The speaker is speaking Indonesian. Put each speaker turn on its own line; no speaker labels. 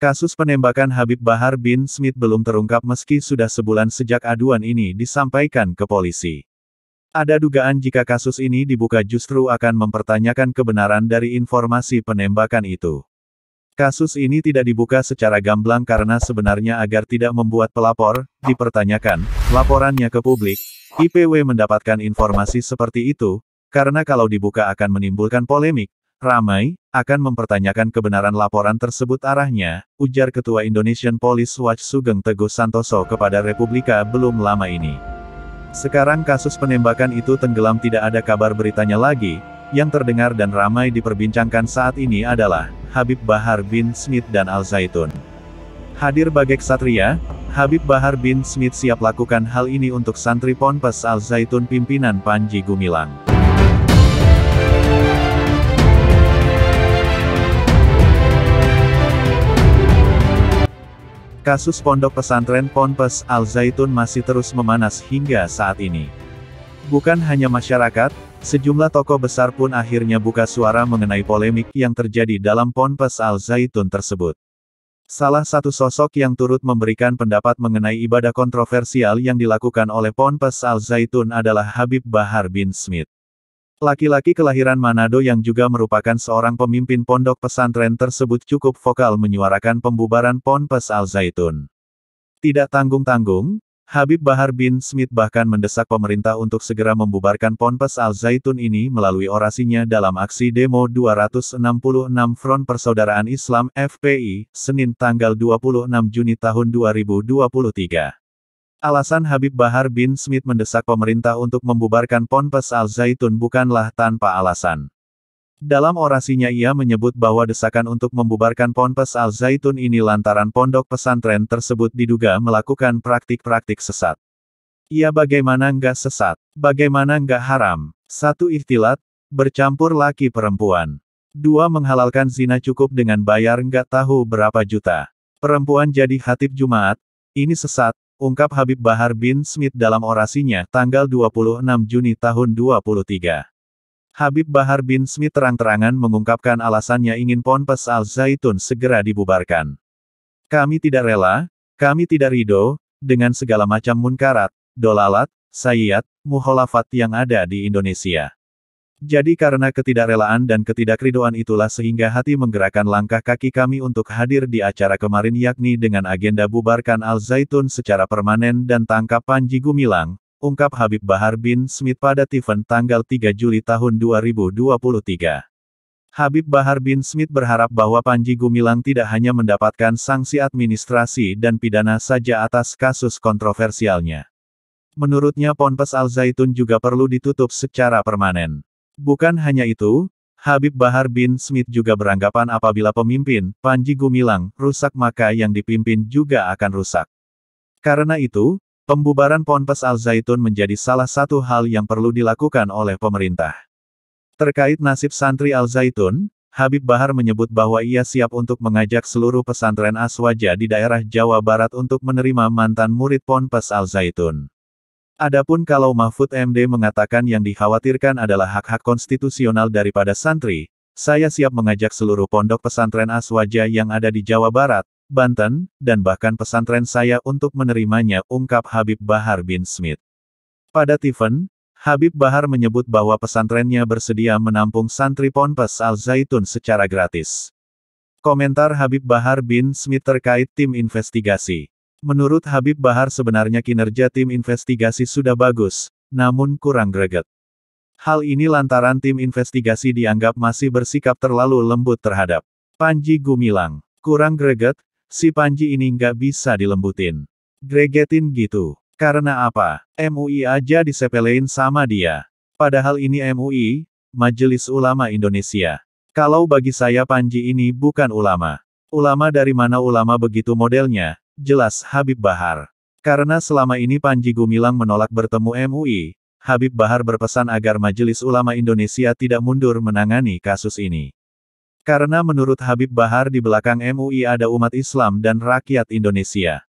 Kasus penembakan Habib Bahar bin Smith belum terungkap meski sudah sebulan sejak aduan ini disampaikan ke polisi. Ada dugaan jika kasus ini dibuka justru akan mempertanyakan kebenaran dari informasi penembakan itu. Kasus ini tidak dibuka secara gamblang karena sebenarnya agar tidak membuat pelapor dipertanyakan laporannya ke publik. IPW mendapatkan informasi seperti itu, karena kalau dibuka akan menimbulkan polemik, ramai, akan mempertanyakan kebenaran laporan tersebut arahnya, ujar Ketua Indonesian Police Watch Sugeng Teguh Santoso kepada Republika belum lama ini. Sekarang kasus penembakan itu tenggelam, tidak ada kabar beritanya lagi, yang terdengar dan ramai diperbincangkan saat ini adalah Habib Bahar bin Smith dan Al Zaitun. Hadir Bagek Satria, Habib Bahar bin Smith siap lakukan hal ini untuk santri Ponpes Al Zaitun pimpinan Panji Gumilang. Kasus pondok pesantren Ponpes Al Zaitun masih terus memanas hingga saat ini. Bukan hanya masyarakat, sejumlah tokoh besar pun akhirnya buka suara mengenai polemik yang terjadi dalam Ponpes Al Zaitun tersebut. Salah satu sosok yang turut memberikan pendapat mengenai ibadah kontroversial yang dilakukan oleh Ponpes Al Zaitun adalah Habib Bahar bin Smith. Laki-laki kelahiran Manado yang juga merupakan seorang pemimpin pondok pesantren tersebut cukup vokal menyuarakan pembubaran Ponpes Al Zaitun. Tidak tanggung-tanggung, Habib Bahar bin Smith bahkan mendesak pemerintah untuk segera membubarkan Ponpes Al Zaitun ini melalui orasinya dalam aksi demo 266 Front Persaudaraan Islam (FPI), Senin tanggal 26 Juni tahun 2023. Alasan Habib Bahar bin Smith mendesak pemerintah untuk membubarkan Ponpes Al Zaitun bukanlah tanpa alasan. Dalam orasinya ia menyebut bahwa desakan untuk membubarkan Ponpes Al Zaitun ini lantaran pondok pesantren tersebut diduga melakukan praktik-praktik sesat. Ia bagaimana nggak sesat? Bagaimana nggak haram? 1. Ikhtilat, bercampur laki perempuan. 2. Menghalalkan zina cukup dengan bayar nggak tahu berapa juta. Perempuan jadi khatib Jumat, ini sesat, ungkap Habib Bahar bin Smith dalam orasinya tanggal 26 Juni tahun 2023. Habib Bahar bin Smith terang-terangan mengungkapkan alasannya ingin Ponpes Al Zaitun segera dibubarkan. Kami tidak rela, kami tidak ridho, dengan segala macam munkarat, dolalat, sayyat, mukhalafat yang ada di Indonesia. Jadi karena ketidakrelaan dan ketidakridoan itulah sehingga hati menggerakkan langkah kaki kami untuk hadir di acara kemarin yakni dengan agenda bubarkan Al Zaitun secara permanen dan tangkap Panji Gumilang, ungkap Habib Bahar bin Smith pada Tiven tanggal 3 Juli tahun 2023. Habib Bahar bin Smith berharap bahwa Panji Gumilang tidak hanya mendapatkan sanksi administrasi dan pidana saja atas kasus kontroversialnya. Menurutnya Ponpes Al Zaitun juga perlu ditutup secara permanen. Bukan hanya itu, Habib Bahar bin Smith juga beranggapan apabila pemimpin, Panji Gumilang, rusak maka yang dipimpin juga akan rusak. Karena itu, pembubaran Ponpes Al Zaitun menjadi salah satu hal yang perlu dilakukan oleh pemerintah. Terkait nasib santri Al Zaitun, Habib Bahar menyebut bahwa ia siap untuk mengajak seluruh pesantren Aswaja di daerah Jawa Barat untuk menerima mantan murid Ponpes Al Zaitun. Adapun kalau Mahfud MD mengatakan yang dikhawatirkan adalah hak-hak konstitusional daripada santri, saya siap mengajak seluruh pondok pesantren Aswaja yang ada di Jawa Barat, Banten, dan bahkan pesantren saya untuk menerimanya, ungkap Habib Bahar bin Smith. Pada Tiven, Habib Bahar menyebut bahwa pesantrennya bersedia menampung santri Ponpes Al Zaitun secara gratis. Komentar Habib Bahar bin Smith terkait tim investigasi. Menurut Habib Bahar sebenarnya kinerja tim investigasi sudah bagus, namun kurang greget. Hal ini lantaran tim investigasi dianggap masih bersikap terlalu lembut terhadap Panji Gumilang. Kurang greget, si Panji ini nggak bisa dilembutin. Gregetin gitu. Karena apa? MUI aja disepelein sama dia. Padahal ini MUI, Majelis Ulama Indonesia. Kalau bagi saya Panji ini bukan ulama. Ulama dari mana ulama begitu modelnya? Jelas Habib Bahar. Karena selama ini Panji Gumilang menolak bertemu MUI, Habib Bahar berpesan agar Majelis Ulama Indonesia tidak mundur menangani kasus ini. Karena menurut Habib Bahar di belakang MUI ada umat Islam dan rakyat Indonesia.